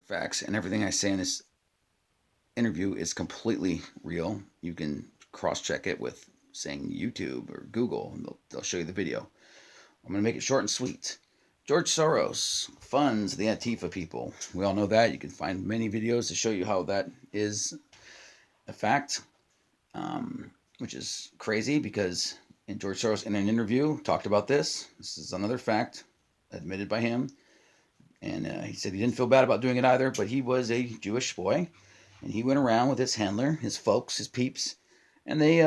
facts, and everything I say in this interview is completely real. You can cross check it with saying YouTube or Google, and they'll show you the video. I'm going to make it short and sweet. George Soros funds the Antifa people. We all know that. You can find many videos to show you how that is a fact, which is crazy because George Soros, in an interview, talked about this. This is another fact admitted by him. And he said he didn't feel bad about doing it either, but he was a Jewish boy. And he went around with his handler, his folks, his peeps, and they,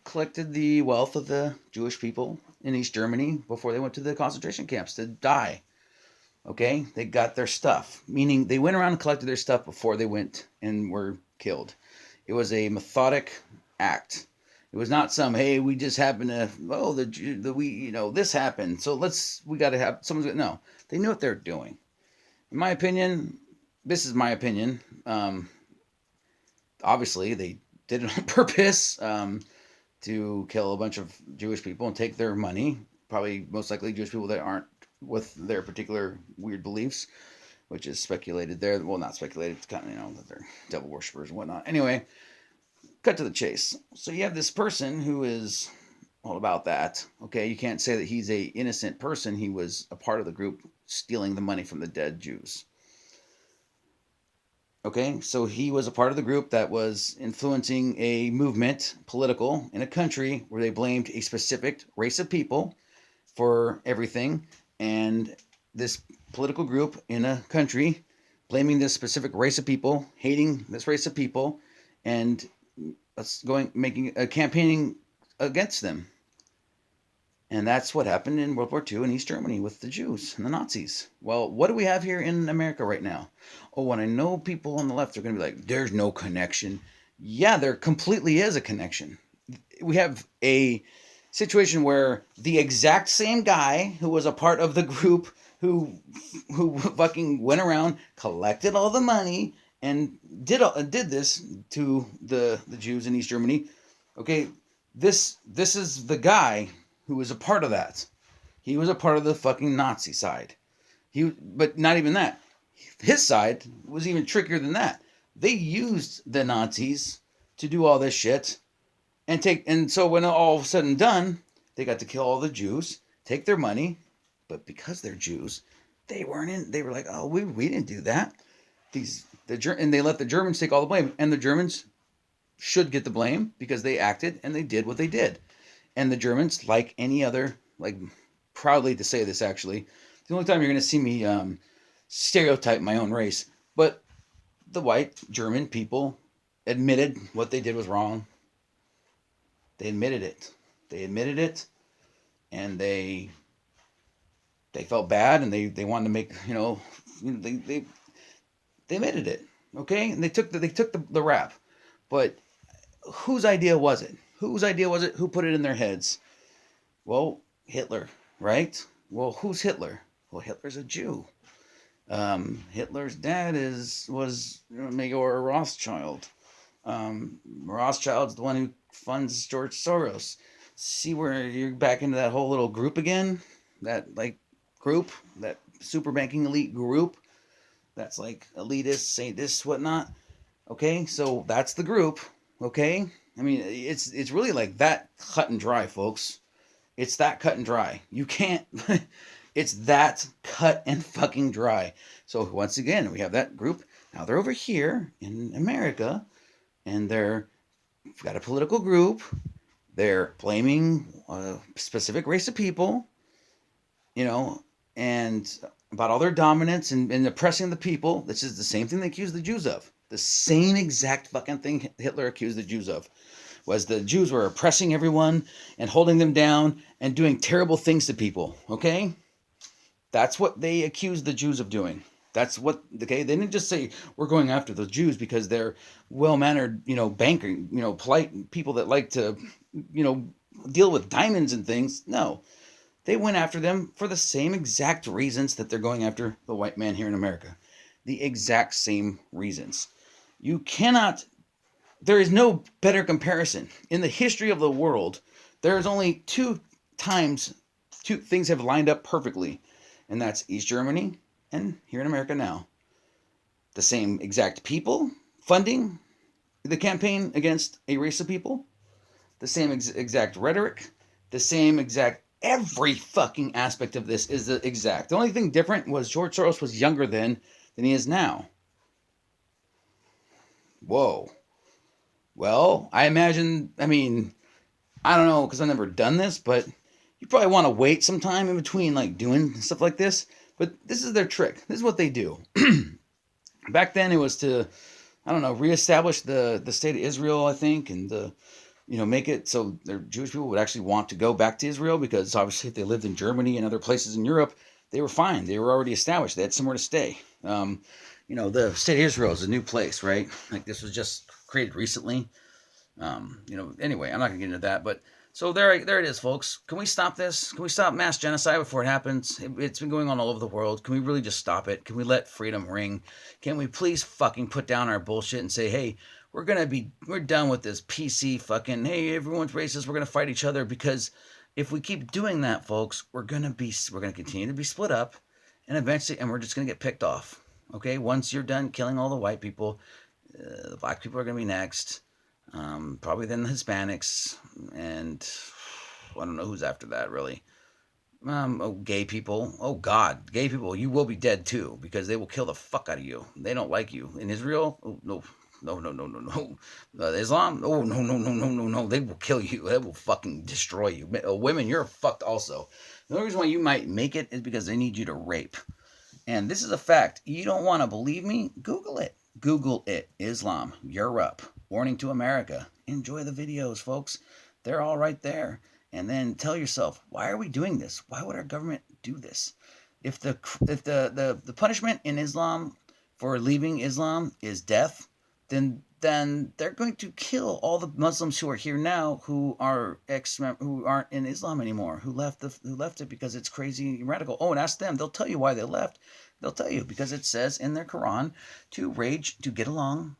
collected the wealth of the Jewish people in East Germany before they went to the concentration camps to die. Okay, they got their stuff, meaning they went around and collected their stuff before they went and were killed. It was a methodic act. It was not some, hey, we just happened to, this happened, so we got to have someone's. No, they knew what they were doing. In my opinion, this is my opinion. Obviously, they did it on purpose to kill a bunch of Jewish people and take their money. Probably most likely Jewish people that aren't with their particular weird beliefs, which is speculated there. Well, not speculated. It's kind of, that they're devil worshippers and whatnot. Anyway, cut to the chase. So you have this person who is all about that. Okay, you can't say that he's a innocent person. He was a part of the group stealing the money from the dead Jews. Okay, so he was a part of the group that was influencing a movement, political, in a country where they blamed a specific race of people for everything. And this political group in a country blaming this specific race of people, hating this race of people, and making a campaigning against them. And that's what happened in World War II in East Germany with the Jews and the Nazis. Well, what do we have here in America right now? Oh, and I know people on the left are going to be like, there's no connection. Yeah, there completely is a connection. We have a situation where the exact same guy who was a part of the group who fucking went around, collected all the money, and did this to the Jews in East Germany. Okay, this is the guy who was a part of that. He was a part of the fucking Nazi side. But not even that. His side was even trickier than that. They used the Nazis to do all this shit, and so when all was said and done, they got to kill all the Jews, take their money, but because they're Jews, they weren't in. They were like, oh, we didn't do that. And they let the Germans take all the blame, and the Germans should get the blame because they acted and they did what they did. And the Germans, like any other, proudly to say this actually, the only time you're going to see me stereotype my own race, but the white German people admitted what they did was wrong. They admitted it. And they felt bad, and they wanted to make, they admitted it, okay? And they took the rap. But whose idea was it? Who put it in their heads? Well, Hitler, right? Well, who's Hitler? Well, Hitler's a Jew. Hitler's dad was Mayor Rothschild. Rothschild's the one who funds George Soros. See where you're back into that whole little group again? That group, that super banking elite group. That's elitist, sadist, whatnot. Okay, so that's the group. Okay, I mean it's really that cut and dry, folks. It's that cut and dry. You can't. It's that cut and fucking dry. So once again, we have that group. Now they're over here in America, and they've got a political group. They're blaming a specific race of people, and about all their dominance and oppressing the people. This is the same thing they accuse the Jews of. The same exact fucking thing Hitler accused the Jews of. Was the Jews were oppressing everyone and holding them down and doing terrible things to people, okay? That's what they accused the Jews of doing. That's what, okay? They didn't just say, we're going after the Jews because they're well-mannered, banking, polite people that like to, deal with diamonds and things. No. They went after them for the same exact reasons that they're going after the white man here in America. The exact same reasons. You cannot, there is no better comparison. In the history of the world, there's only two things have lined up perfectly. And that's East Germany and here in America now. the same exact people funding the campaign against a race of people, the same exact rhetoric, the same exact every fucking aspect of this is the exact. The only thing different was George Soros was younger then than he is now. Whoa. Well, I imagine, I mean, I don't know because I've never done this, but you probably want to wait some time in between like doing stuff like this. But this is their trick. This is what they do. Back then it was to, I don't know, reestablish the state of Israel, I think, and make it so their Jewish people would actually want to go back to Israel because obviously if they lived in Germany and other places in Europe, they were fine. They were already established. They had somewhere to stay. The state of Israel is a new place, right? Like this was just created recently. Anyway, I'm not gonna get into that, but so there it is, folks. Can we stop this? Can we stop mass genocide before it happens? It's been going on all over the world. Can we really just stop it? Can we let freedom ring? Can we please fucking put down our bullshit and say, hey, we're done with this PC fucking, hey, everyone's racist, we're gonna fight each other, because if we keep doing that, folks, we're gonna continue to be split up, and eventually, and we're just gonna get picked off. Okay, once you're done killing all the white people, the black people are gonna be next. Probably then the Hispanics, and I don't know who's after that, really. Gay people. Oh, God. Gay people, you will be dead, too, because they will kill the fuck out of you. They don't like you. In Israel, oh, no. No. Islam? Oh, no. They will kill you. They will fucking destroy you. Women, you're fucked also. The only reason why you might make it is because they need you to rape. And this is a fact. You don't want to believe me? Google it. Google it. Islam, Europe. Warning to America. Enjoy the videos, folks. They're all right there. And then tell yourself, why are we doing this? Why would our government do this? If the punishment in Islam for leaving Islam is death, then they're going to kill all the Muslims who are here now who aren't in Islam anymore, who left it because it's crazy and radical. Oh, and ask them. They'll tell you why they left. They'll tell you because it says in their Quran to get along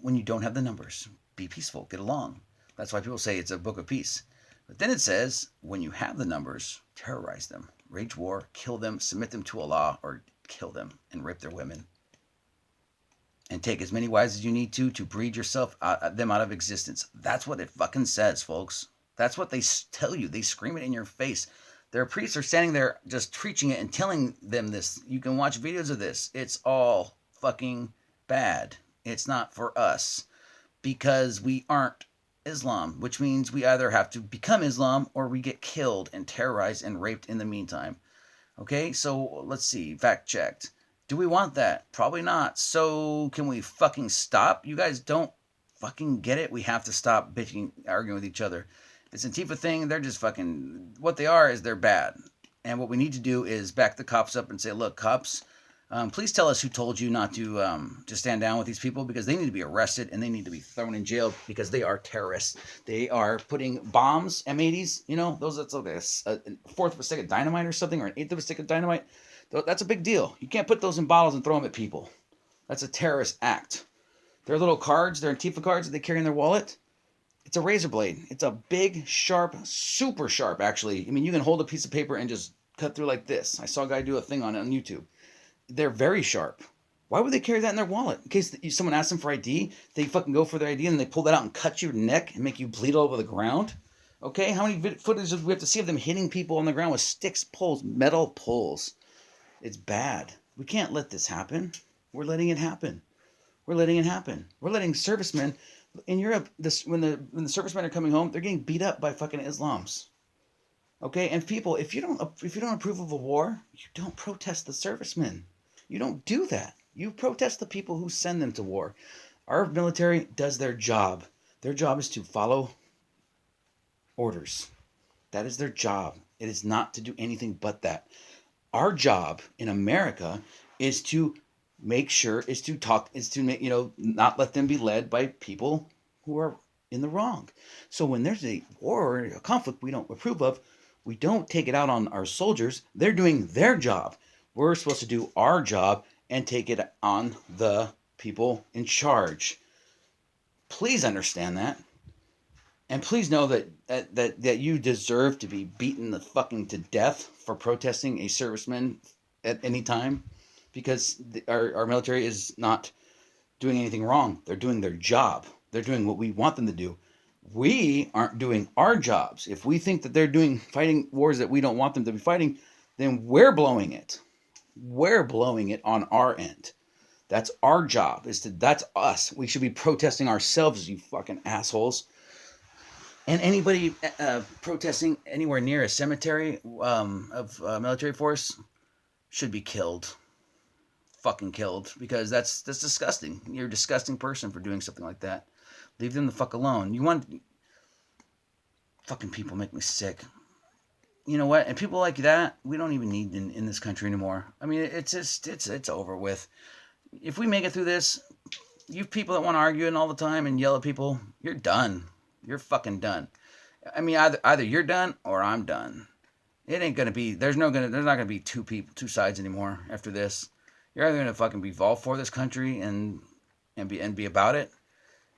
when you don't have the numbers. Be peaceful, get along. That's why people say it's a book of peace. But then it says, when you have the numbers, terrorize them, wage war, kill them, submit them to Allah, or kill them and rape their women. And take as many wives as you need to breed them out of existence. That's what it fucking says, folks. That's what they tell you. They scream it in your face. Their priests are standing there just preaching it and telling them this. You can watch videos of this. It's all fucking bad. It's not for us because we aren't Islam, which means we either have to become Islam or we get killed and terrorized and raped in the meantime. Okay, so let's see, fact checked. Do we want that? Probably not. So can we fucking stop? You guys don't fucking get it. We have to stop bitching, arguing with each other. This Antifa thing, they're just fucking, what they are is they're bad. And what we need to do is back the cops up and say, look, cops, please tell us who told you not to stand down with these people, because they need to be arrested and they need to be thrown in jail because they are terrorists. They are putting bombs, M80s, that's like a fourth of a stick of dynamite or something, or an eighth of a stick of dynamite. That's a big deal. You can't put those in bottles and throw them at people. That's a terrorist act. Their little cards, their Antifa cards that they carry in their wallet, it's a razor blade. It's a big, sharp, super sharp, actually. I mean, you can hold a piece of paper and just cut through like this. I saw a guy do a thing on it on YouTube. They're very sharp. Why would they carry that in their wallet? In case someone asks them for ID, they fucking go for their ID and they pull that out and cut your neck and make you bleed all over the ground? Okay, how many footage do we have to see of them hitting people on the ground with sticks, poles, metal poles? It's bad. We can't let this happen. We're letting it happen. We're letting servicemen in Europe, when the servicemen are coming home, they're getting beat up by fucking Islams. Okay, and people, if you don't approve of a war, you don't protest the servicemen. You don't do that. You protest the people who send them to war. Our military does their job. Their job is to follow orders. That is their job. It is not to do anything but that. Our job in America is to not let them be led by people who are in the wrong. So when there's a war or a conflict we don't approve of, we don't take it out on our soldiers. They're doing their job. We're supposed to do our job and take it on the people in charge. Please understand that. And please know that you deserve to be beaten the fucking to death for protesting a serviceman at any time. because our military is not doing anything wrong. They're doing their job. They're doing what we want them to do. We aren't doing our jobs. If we think that they're fighting wars that we don't want them to be fighting, then we're blowing it. We're blowing it on our end. That's our job. That's us. We should be protesting ourselves, you fucking assholes. And anybody protesting anywhere near a cemetery of military force should be killed. Fucking killed, because that's disgusting. You're a disgusting person for doing something like that. Leave them the fuck alone. You want fucking people make me sick. You know what? And people like that, we don't even need in this country anymore. I mean, it's over with. If we make it through this, you people that want to argue all the time and yell at people, you're done. You're fucking done. I mean, either you're done or I'm done. It ain't gonna be. There's not gonna be two sides anymore after this. You're either gonna fucking be all for this country and be about it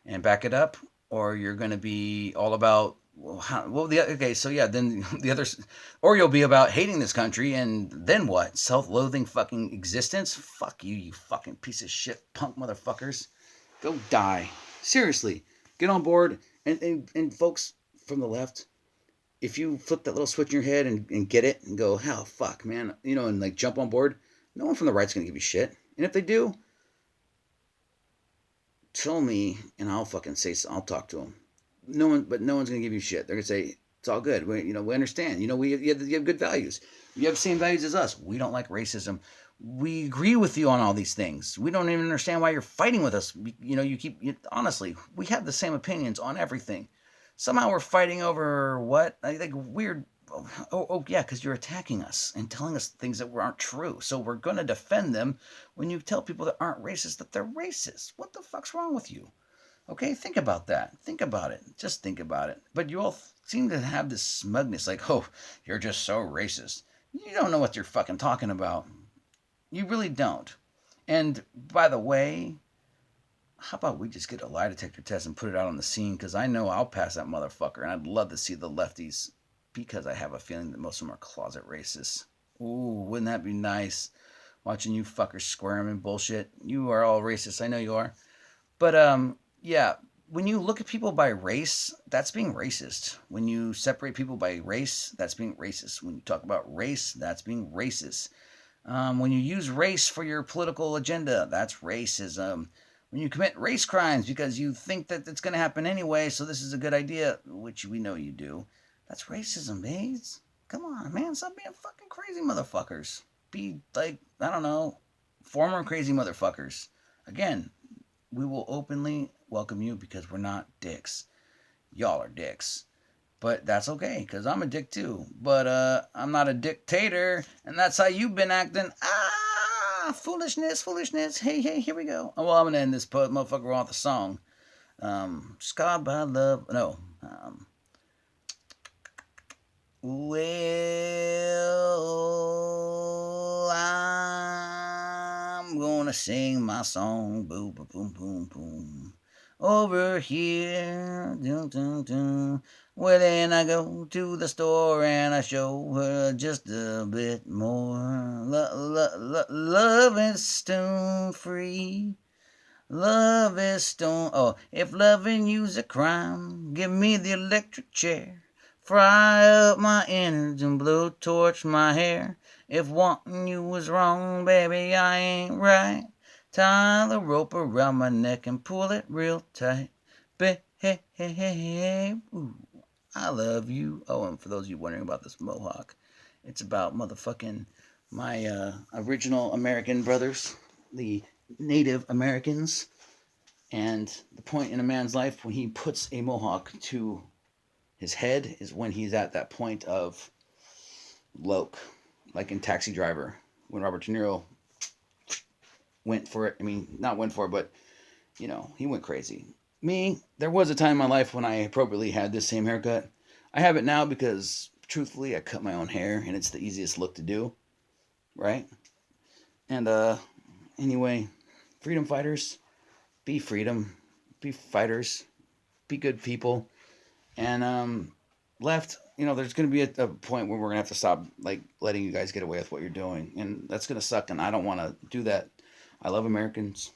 and back it up, or you're gonna be all about then the others, or you'll be about hating this country, and then what? Self-loathing fucking existence? Fuck you, you fucking piece of shit, punk motherfuckers. Go die. Seriously, get on board, and folks from the left, if you flip that little switch in your head and get it and go, hell, fuck, man, and like jump on board, no one from the right's gonna give you shit. And if they do, tell me, and I'll fucking say, I'll talk to them. No one's gonna give you shit. They're gonna say it's all good. We understand. You have good values. You have the same values as us. We don't like racism. We agree with you on all these things. We don't even understand why you're fighting with us. Honestly, we have the same opinions on everything. Somehow we're fighting over what? I think weird. Yeah, because you're attacking us and telling us things that aren't true. So we're gonna defend them when you tell people that aren't racist that they're racist. What the fuck's wrong with you? Okay, think about that. Think about it. Just think about it. But you all seem to have this smugness, like, oh, you're just so racist. You don't know what you're fucking talking about. You really don't. And by the way, how about we just get a lie detector test and put it out on the scene? Because I know I'll pass that motherfucker, and I'd love to see the lefties, because I have a feeling that most of them are closet racists. Ooh, wouldn't that be nice? Watching you fuckers squirm and bullshit. You are all racist. I know you are. But, yeah, when you look at people by race, that's being racist. When you separate people by race, that's being racist. When you talk about race, that's being racist. When you use race for your political agenda, that's racism. When you commit race crimes because you think that it's going to happen anyway, so this is a good idea, which we know you do, that's racism, babes. Come on, man, stop being fucking crazy motherfuckers. Be like, I don't know, former crazy motherfuckers. Again, we will openly welcome you because we're not dicks. Y'all are dicks. But that's okay, because I'm a dick too. But I'm not a dictator, and that's how you've been acting. Foolishness. Hey, here we go. Oh, well, I'm going to end this motherfucker off the song. Scarred by Love. No. Well, I'm gonna sing my song, boom, boom, boom, boom, boom. Over here, dun, dun, dun. Well, then I go to the store and I show her just a bit more. Love is stone free. Love is stone. Oh, if loving you's a crime, give me the electric chair. Fry up my innards and blow torch my hair. If wanting you was wrong, baby, I ain't right. Tie the rope around my neck and pull it real tight. Babe, ooh, I love you. Oh, and for those of you wondering about this mohawk, it's about motherfucking my original American brothers, the Native Americans, and the point in a man's life when he puts a mohawk to his head is when he's at that point of Loke, like in Taxi Driver, when Robert De Niro went for it. I mean, not went for it, but, he went crazy. Me, there was a time in my life when I appropriately had this same haircut. I have it now because, truthfully, I cut my own hair, and it's the easiest look to do, right? And, anyway, freedom fighters, be freedom, be fighters, be good people. And left, there's going to be a point where we're going to have to stop like letting you guys get away with what you're doing, and that's going to suck. And I don't want to do that. I love Americans.